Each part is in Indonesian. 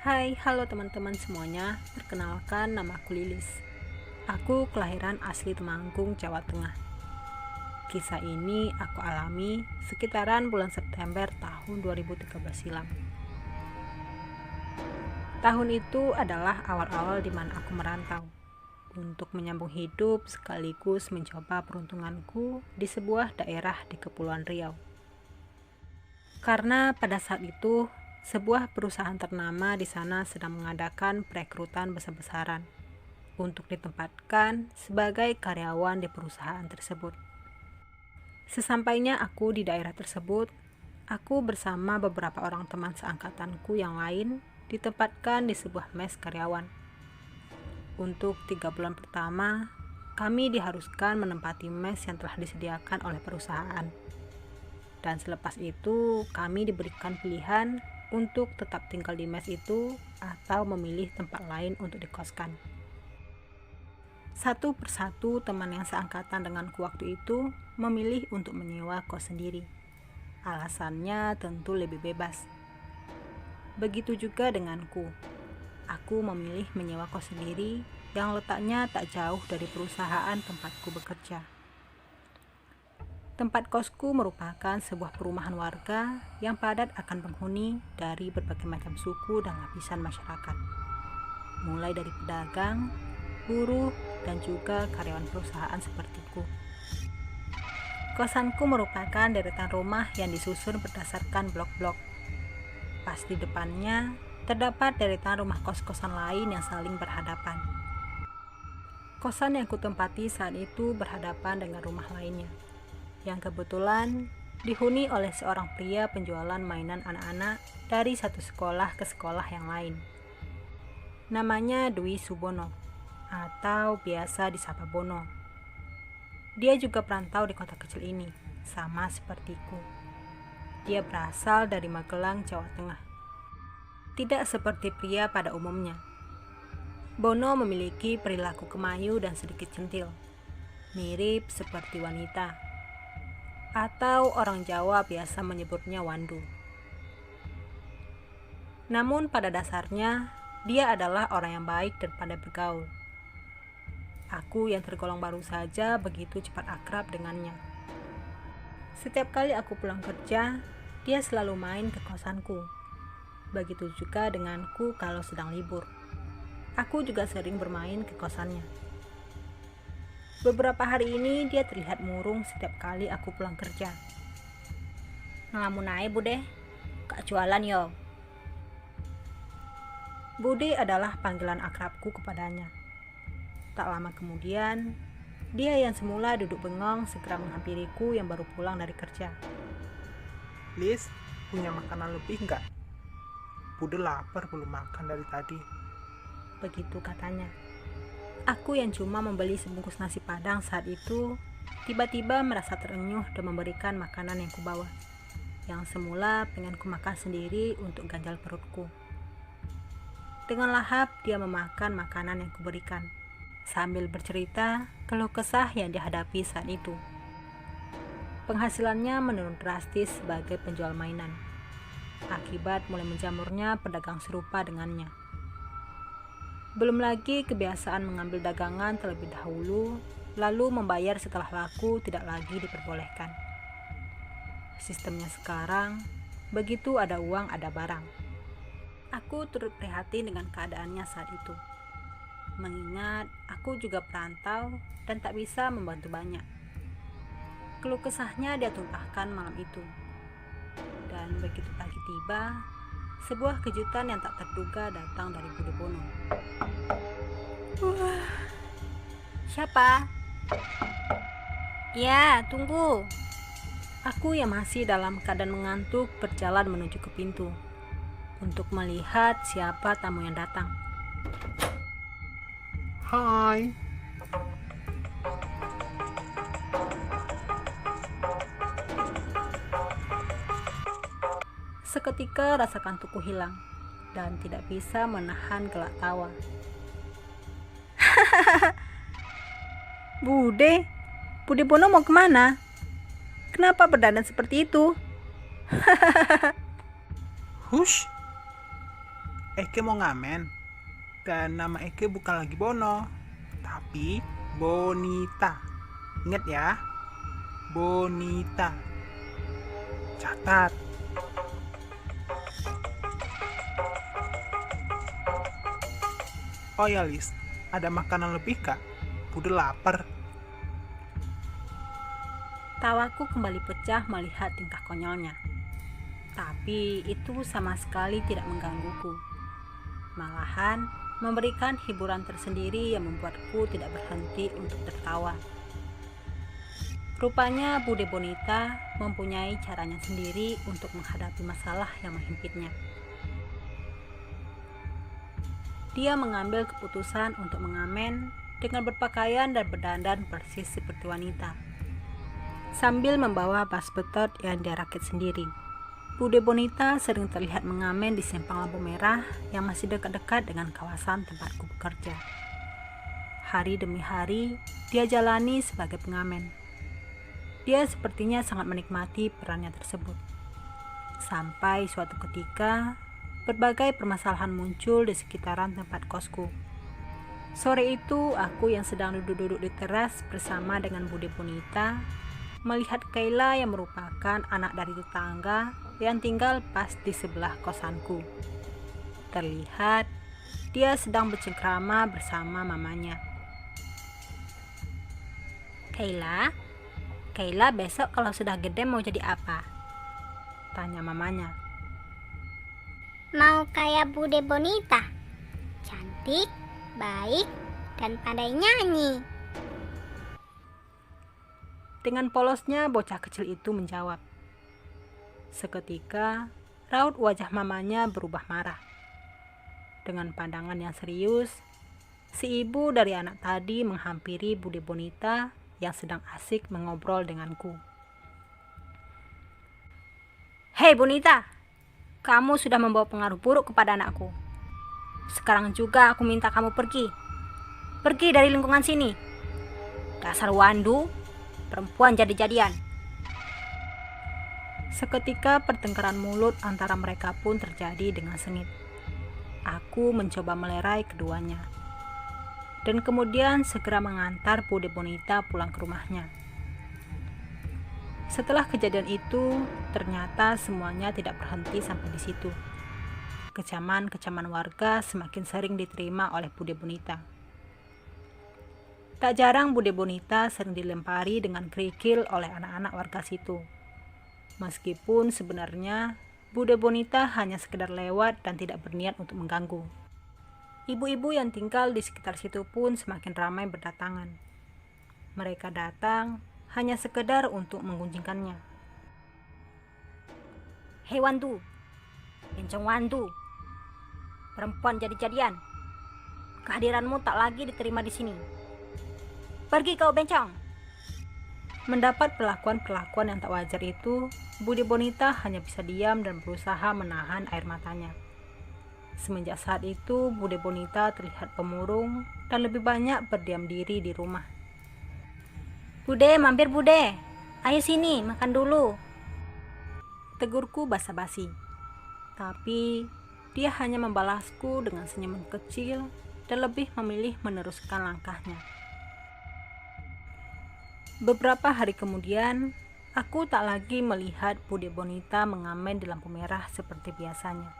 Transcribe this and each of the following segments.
Hai, halo teman-teman semuanya. Perkenalkan, nama aku Lilis. Aku kelahiran asli Temanggung, Jawa Tengah. Kisah ini aku alami sekitaran bulan September tahun 2013 silam. Tahun itu adalah awal-awal di mana aku merantau untuk menyambung hidup sekaligus mencoba peruntunganku di sebuah daerah di Kepulauan Riau. Karena pada saat itu sebuah perusahaan ternama di sana sedang mengadakan perekrutan besar-besaran untuk ditempatkan sebagai karyawan di perusahaan tersebut. Sesampainya aku di daerah tersebut, aku bersama beberapa orang teman seangkatanku yang lain ditempatkan di sebuah mes karyawan. Untuk 3 bulan pertama, kami diharuskan menempati mes yang telah disediakan oleh perusahaan. Dan selepas itu, kami diberikan pilihan untuk tetap tinggal di mes itu atau memilih tempat lain untuk dikoskan. Satu persatu teman yang seangkatan denganku waktu itu memilih untuk menyewa kos sendiri. Alasannya tentu lebih bebas. Begitu juga denganku. Aku memilih menyewa kos sendiri yang letaknya tak jauh dari perusahaan tempatku bekerja. Tempat kosku merupakan sebuah perumahan warga yang padat akan penghuni dari berbagai macam suku dan lapisan masyarakat. Mulai dari pedagang, buruh, dan juga karyawan perusahaan sepertiku. Kosanku merupakan deretan rumah yang disusun berdasarkan blok-blok. Pas di depannya, terdapat deretan rumah kos-kosan lain yang saling berhadapan. Kosan yang kutempati saat itu berhadapan dengan rumah lainnya, yang kebetulan dihuni oleh seorang pria penjualan mainan anak-anak dari satu sekolah ke sekolah yang lain. Namanya Dwi Subono, atau biasa disapa Bono. Dia juga perantau di kota kecil ini, sama sepertiku. Dia berasal dari Magelang, Jawa Tengah. Tidak seperti pria pada umumnya. Bono memiliki perilaku kemayu dan sedikit centil, mirip seperti wanita, atau orang Jawa biasa menyebutnya wandu. Namun pada dasarnya, dia adalah orang yang baik dan pandai bergaul. Aku yang tergolong baru saja begitu cepat akrab dengannya. Setiap kali aku pulang kerja, dia selalu main ke kosanku. Begitu juga denganku kalau sedang libur. Aku juga sering bermain ke kosannya. Beberapa hari ini dia terlihat murung setiap kali aku pulang kerja. "Ngelamun ae Bude, kak jualan yo." Bude adalah panggilan akrabku kepadanya. Tak lama kemudian, dia yang semula duduk bengong segera menghampiriku yang baru pulang dari kerja. Lis, punya makanan lebih nggak? Bude lapar belum makan dari tadi. Begitu katanya. Aku yang cuma membeli sebungkus nasi padang saat itu, tiba-tiba merasa terenyuh dan memberikan makanan yang kubawa, yang semula pengen kumakan sendiri untuk ganjal perutku. Dengan lahap dia memakan makanan yang kuberikan, sambil bercerita keluh kesah yang dihadapi saat itu. Penghasilannya menurun drastis sebagai penjual mainan, akibat mulai menjamurnya pedagang serupa dengannya. Belum lagi kebiasaan mengambil dagangan terlebih dahulu, lalu membayar setelah laku tidak lagi diperbolehkan. Sistemnya sekarang, begitu ada uang ada barang. Aku turut prihatin dengan keadaannya saat itu, mengingat aku juga perantau dan tak bisa membantu banyak. Keluh kesahnya dia tumpahkan malam itu. Dan begitu pagi tiba, sebuah kejutan yang tak terduga datang dari Bude Bono. "Siapa?" "Ya, tunggu." Aku yang masih dalam keadaan mengantuk berjalan menuju ke pintu untuk melihat siapa tamu yang datang. Hai. Seketika rasa kantukku hilang dan tidak bisa menahan gelak tawa. Bude Bono mau kemana? Kenapa berdandan seperti itu?" Hush. Eke mau ngamen. Dan nama Eke bukan lagi Bono, tapi Bonita. Ingat ya, Bonita. Catat. Oh ya Lis, ada makanan lebih kak? Udah lapar. Tawaku kembali pecah melihat tingkah konyolnya. Tapi itu sama sekali tidak menggangguku. Malahan memberikan hiburan tersendiri yang membuatku tidak berhenti untuk tertawa. Rupanya Bude Bonita mempunyai caranya sendiri untuk menghadapi masalah yang menghimpitnya. Dia mengambil keputusan untuk mengamen dengan berpakaian dan berdandan persis seperti wanita, sambil membawa bas betot yang dia rakit sendiri. Bude Bonita sering terlihat mengamen di simpang lampu merah yang masih dekat-dekat dengan kawasan tempatku bekerja. Hari demi hari, dia jalani sebagai pengamen. Dia sepertinya sangat menikmati perannya tersebut. Sampai suatu ketika, berbagai permasalahan muncul di sekitaran tempat kosku. Sore itu, aku yang sedang duduk-duduk di teras bersama dengan Bude Bonita, melihat Kayla yang merupakan anak dari tetangga yang tinggal pas di sebelah kosanku. Terlihat dia sedang bercengkrama bersama mamanya. Kayla besok kalau sudah gede mau jadi apa? Tanya mamanya. Mau kayak Bude Bonita, cantik, baik, dan pandai nyanyi. Dengan polosnya bocah kecil itu menjawab. Seketika raut wajah mamanya berubah marah. Dengan pandangan yang serius, si ibu dari anak tadi menghampiri Bude Bonita yang sedang asik mengobrol denganku. Hei Bonita, kamu sudah membawa pengaruh buruk kepada anakku. Sekarang juga aku minta kamu pergi. Pergi dari lingkungan sini. Dasar wandu, perempuan jadi-jadian. Seketika pertengkaran mulut antara mereka pun terjadi dengan sengit. Aku mencoba melerai keduanya, dan kemudian segera mengantar Bude Bonita pulang ke rumahnya. Setelah kejadian itu, ternyata semuanya tidak berhenti sampai di situ. Kecaman-kecaman warga semakin sering diterima oleh Bude Bonita. Tak jarang Bude Bonita sering dilempari dengan kerikil oleh anak-anak warga situ. Meskipun sebenarnya Bude Bonita hanya sekedar lewat dan tidak berniat untuk mengganggu. Ibu-ibu yang tinggal di sekitar situ pun semakin ramai berdatangan. Mereka datang hanya sekedar untuk menggunjingkannya. Hei wandu, bencong wandu, perempuan jadi-jadian, kehadiranmu tak lagi diterima di sini. Pergi kau bencong. Mendapat perlakuan-perlakuan yang tak wajar itu, Bude Bonita hanya bisa diam dan berusaha menahan air matanya. Semenjak saat itu, Bude Bonita terlihat pemurung dan lebih banyak berdiam diri di rumah. Bude, mampir Bude. Ayo sini, makan dulu. Tegurku basa-basi. Tapi, dia hanya membalasku dengan senyuman kecil dan lebih memilih meneruskan langkahnya. Beberapa hari kemudian, aku tak lagi melihat Bude Bonita mengamen di lampu merah seperti biasanya.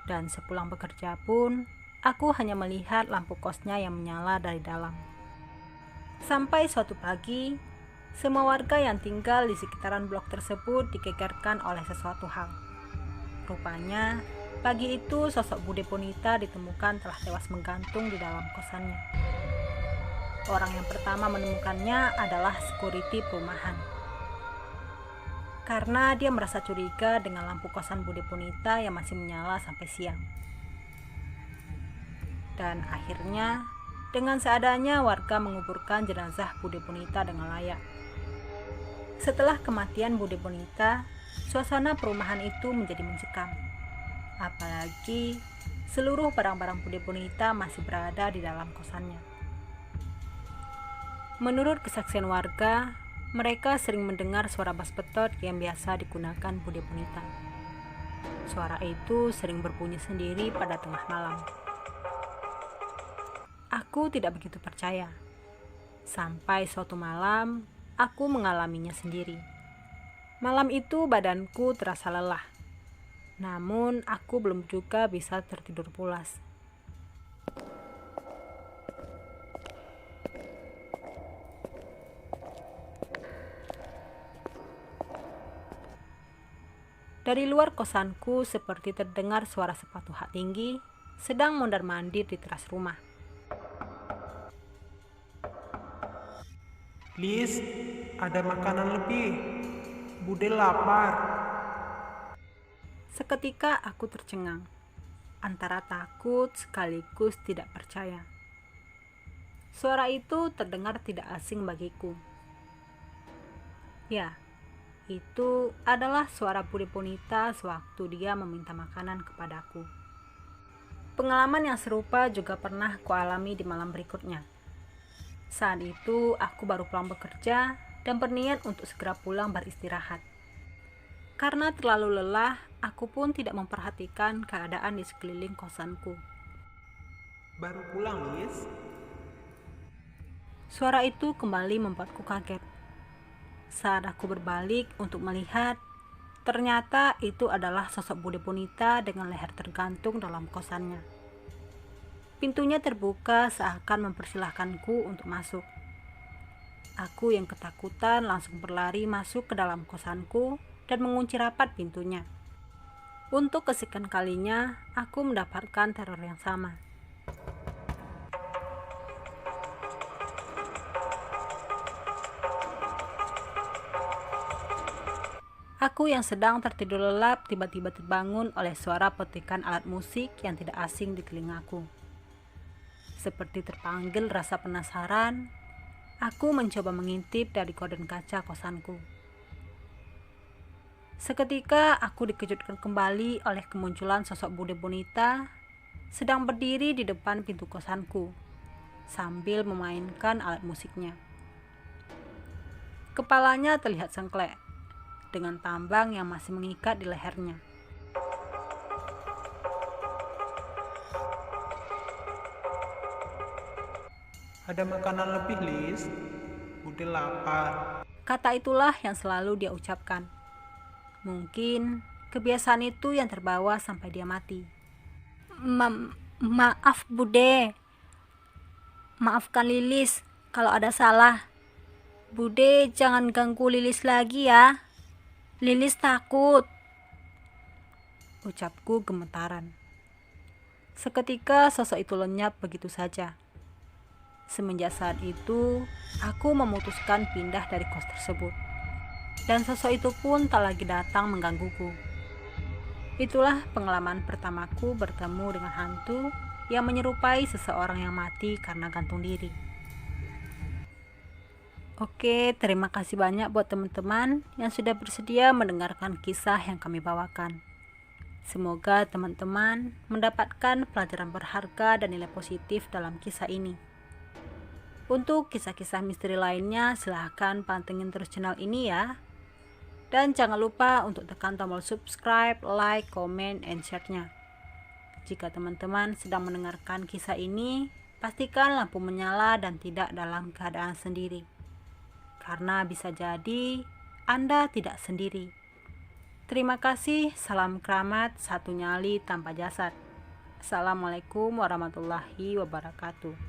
Dan sepulang bekerja pun, aku hanya melihat lampu kosnya yang menyala dari dalam. Sampai suatu pagi, semua warga yang tinggal di sekitaran blok tersebut digegerkan oleh sesuatu hal. Rupanya, pagi itu sosok Bude Bonita ditemukan telah tewas menggantung di dalam kosannya. Orang yang pertama menemukannya adalah security perumahan. Karena dia merasa curiga dengan lampu kosan Bude Bonita yang masih menyala sampai siang. Dan akhirnya, dengan seadanya warga menguburkan jenazah Bude Bonita dengan layak. Setelah kematian Bude Bonita, suasana perumahan itu menjadi mencekam. Apalagi seluruh barang-barang Bude Bonita masih berada di dalam kosannya. Menurut kesaksian warga, mereka sering mendengar suara bas betot yang biasa digunakan Bude Bonita. Suara itu sering berbunyi sendiri pada tengah malam. Aku tidak begitu percaya. Sampai suatu malam, aku mengalaminya sendiri. Malam itu badanku terasa lelah. Namun, aku belum juga bisa tertidur pulas. Dari luar kosanku seperti terdengar suara sepatu hak tinggi sedang mondar-mandir di teras rumah. Lis, ada makanan lebih. Bude lapar. Seketika aku tercengang, antara takut sekaligus tidak percaya. Suara itu terdengar tidak asing bagiku. Ya, itu adalah suara Bude Bonita sewaktu dia meminta makanan kepadaku. Pengalaman yang serupa juga pernah kualami di malam berikutnya. Saat itu aku baru pulang bekerja dan berniat untuk segera pulang beristirahat. Karena terlalu lelah, aku pun tidak memperhatikan keadaan di sekeliling kosanku. Baru pulang, Lis? Suara itu kembali membuatku kaget. Saat aku berbalik untuk melihat, ternyata itu adalah sosok Bude Bonita dengan leher tergantung dalam kosannya. Pintunya terbuka seakan mempersilahkanku untuk masuk. Aku yang ketakutan langsung berlari masuk ke dalam kosanku dan mengunci rapat pintunya. Untuk kesekian kalinya, aku mendapatkan teror yang sama. Aku yang sedang tertidur lelap tiba-tiba terbangun oleh suara petikan alat musik yang tidak asing di telingaku. Seperti terpanggil rasa penasaran, aku mencoba mengintip dari gorden kaca kosanku. Seketika aku dikejutkan kembali oleh kemunculan sosok Bude Bonita sedang berdiri di depan pintu kosanku sambil memainkan alat musiknya. Kepalanya terlihat sengklek dengan tambang yang masih mengikat di lehernya. Ada makanan lebih, Lis. Bude lapar. Kata itulah yang selalu dia ucapkan. Mungkin kebiasaan itu yang terbawa sampai dia mati. Maaf Bude. Maafkan Lilis kalau ada salah. Bude jangan ganggu Lilis lagi ya. Lilis takut, ucapku gemetaran. Seketika sosok itu lenyap begitu saja. Semenjak saat itu, aku memutuskan pindah dari kos tersebut. Dan sosok itu pun tak lagi datang menggangguku. Itulah pengalaman pertamaku bertemu dengan hantu yang menyerupai seseorang yang mati karena gantung diri. Oke, terima kasih banyak buat teman-teman yang sudah bersedia mendengarkan kisah yang kami bawakan. Semoga teman-teman mendapatkan pelajaran berharga dan nilai positif dalam kisah ini. Untuk kisah-kisah misteri lainnya, silahkan pantengin terus channel ini ya. Dan jangan lupa untuk tekan tombol subscribe, like, comment, and share-nya. Jika teman-teman sedang mendengarkan kisah ini, pastikan lampu menyala dan tidak dalam keadaan sendiri. Karena bisa jadi Anda tidak sendiri. Terima kasih, salam keramat, satu nyali tanpa jasad. Assalamualaikum warahmatullahi wabarakatuh.